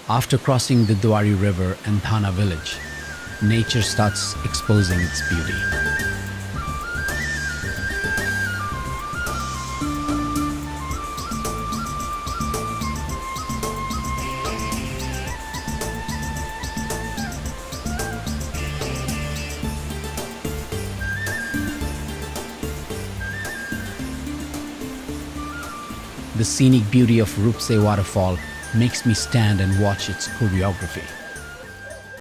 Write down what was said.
After crossing the Dwari River and Thana village, nature starts exposing its beauty. The scenic beauty of Rupse Waterfall makes me stand and watch its choreography.